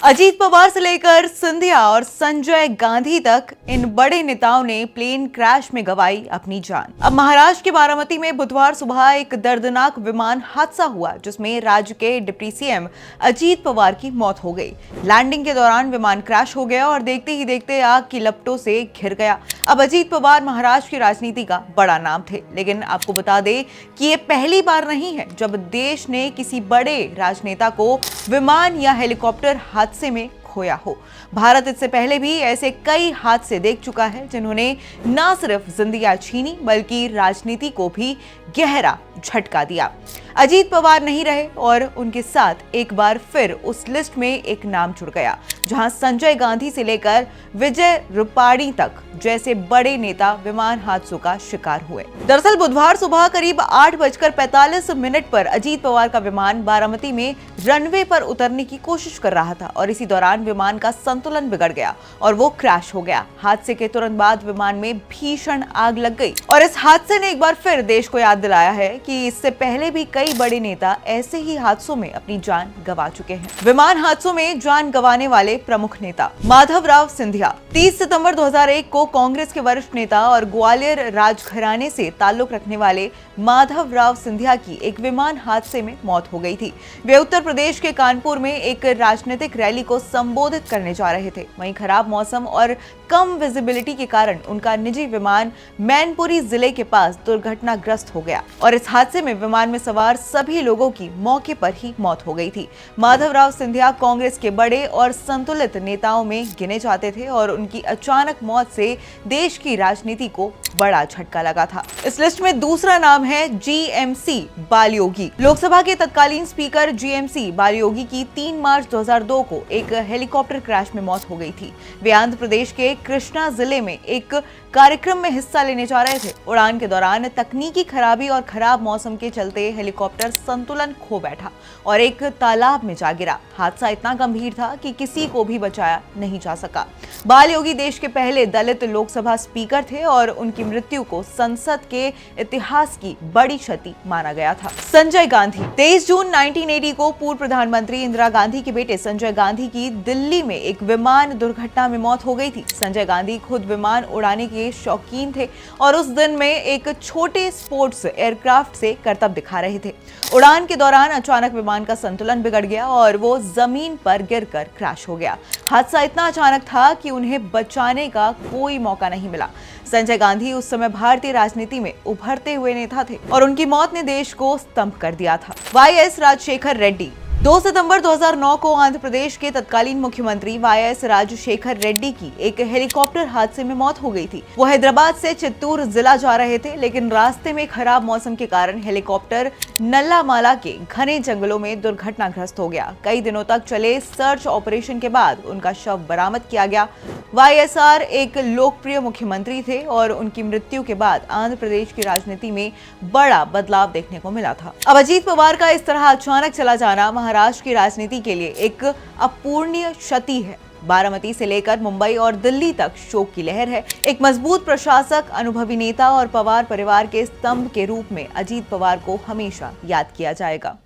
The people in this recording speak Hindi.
अजीत पवार से लेकर सिंधिया और संजय गांधी तक इन बड़े नेताओं ने प्लेन क्रैश में गंवाई अपनी जान। अब महाराष्ट्र के बारामती में बुधवार सुबह एक दर्दनाक विमान हादसा हुआ जिसमें राज्य के डिप्टी सीएम अजीत पवार की मौत हो गई। लैंडिंग के दौरान विमान क्रैश हो गया और देखते ही देखते आग की लपटों से घिर गया। अब अजीत पवार महाराष्ट्र की राजनीति का बड़ा नाम थे, लेकिन आपको बता दें कि ये पहली बार नहीं है जब देश ने किसी बड़े राजनेता को विमान या हेलीकॉप्टर हादसे में खोया हो। भारत इससे पहले भी ऐसे कई हादसे देख चुका है जिन्होंने न सिर्फ जिंदगियां छीनी बल्कि राजनीति को भी गहरा झटका दिया। अजीत पवार नहीं रहे और उनके साथ एक बार फिर उस लिस्ट में एक नाम जुड़ गया जहां संजय गांधी से लेकर विजय रूपाणी तक जैसे बड़े नेता विमान हादसों का शिकार हुए। दरअसल बुधवार सुबह करीब 8:45 पर अजीत पवार का विमान बारामती में रनवे पर उतरने की कोशिश कर रहा था और इसी दौरान विमान का संतुलन बिगड़ गया और वो क्रैश हो गया। हादसे के तुरंत बाद विमान में भीषण आग लग गई और इस हादसे ने एक बार फिर देश को याद दिलाया है कि इससे पहले भी कई बड़े नेता ऐसे ही हादसों में अपनी जान गंवा चुके हैं। विमान हादसों में जान गंवाने वाले प्रमुख नेता माधवराव सिंधिया 30 सितंबर 2001 को कांग्रेस के वरिष्ठ नेता और ग्वालियर राजघराने से ताल्लुक रखने वाले माधवराव सिंधिया की एक विमान हादसे में मौत हो गई थी। वे उत्तर प्रदेश के कानपुर में एक राजनीतिक रैली को संबोधित करने जा रहे थे। वहीं खराब मौसम और कम विजिबिलिटी के कारण उनका निजी विमान मैनपुरी जिले के पास दुर्घटनाग्रस्त हो गया और इस हादसे में विमान में सवार सभी लोगों की मौके पर ही मौत हो गई थी। माधवराव सिंधिया कांग्रेस के बड़े और संतुलित नेताओं में गिने जाते थे और उनकी अचानक मौत से देश की राजनीति को बड़ा झटका लगा था। इस लिस्ट में दूसरा नाम है जीएमसी बालयोगी। लोकसभा के तत्कालीन स्पीकर जीएमसी बालयोगी की 3 मार्च 2002 को एक हेलीकॉप्टर क्रैश में मौत हो गई थी। वे आंध्र प्रदेश के कृष्णा जिले में एक कार्यक्रम में हिस्सा लेने जा रहे थे। उड़ान के दौरान तकनीकी खराबी और खराब मौसम के चलते हेलीकॉप्टर संतुलन खो बैठा और एक तालाब में जा गिरा। हादसा इतना गंभीर था कि किसी को भी बचाया नहीं जा सका। बालयोगी देश के पहले दलित लोकसभा स्पीकर थे और उनकी मृत्यु को संसद के इतिहास की बड़ी क्षति माना गया था। संजय गांधी 23 जून 1980 को पूर्व प्रधानमंत्री इंदिरा गांधी के बेटे संजय गांधी की दिल्ली में एक विमान दुर्घटना में मौत हो गई थी। संजय गांधी खुद विमान उड़ाने के शौकीन थे और उस दिन में एक छोटे स्पोर्ट्स एयरक्राफ्ट से करतब दिखा रहे थे। उड़ान के दौरान अचानक विमान का संतुलन बिगड़ गया और वो जमीन पर गिरकर क्रैश हो गया। हादसा इतना अचानक था कि उन्हें बचाने का कोई मौका नहीं मिला। संजय गांधी उस समय भारतीय राजनीति में उभरते हुए नेता थे और उनकी मौत ने देश को स्तंभ कर दिया था। वाईएस राजशेखर रेड्डी 2 सितंबर 2009 को आंध्र प्रदेश के तत्कालीन मुख्यमंत्री वाईएस राजशेखर रेड्डी की एक हेलीकॉप्टर हादसे में मौत हो गई थी। वो हैदराबाद से चित्तूर जिला जा रहे थे, लेकिन रास्ते में खराब मौसम के कारण हेलीकॉप्टर नल्लामाला के घने जंगलों में दुर्घटनाग्रस्त हो गया। कई दिनों तक चले सर्च ऑपरेशन के बाद उनका शव बरामद किया गया। वाईएसआर एक लोकप्रिय मुख्यमंत्री थे और उनकी मृत्यु के बाद आंध्र प्रदेश की राजनीति में बड़ा बदलाव देखने को मिला था। अब अजीत पवार का इस तरह अचानक चला जाना महाराष्ट्र की राजनीति के लिए एक अपूरणीय क्षति है। बारामती से लेकर मुंबई और दिल्ली तक शोक की लहर है। एक मजबूत प्रशासक, अनुभवी नेता और पवार परिवार के स्तंभ के रूप में अजीत पवार को हमेशा याद किया जाएगा।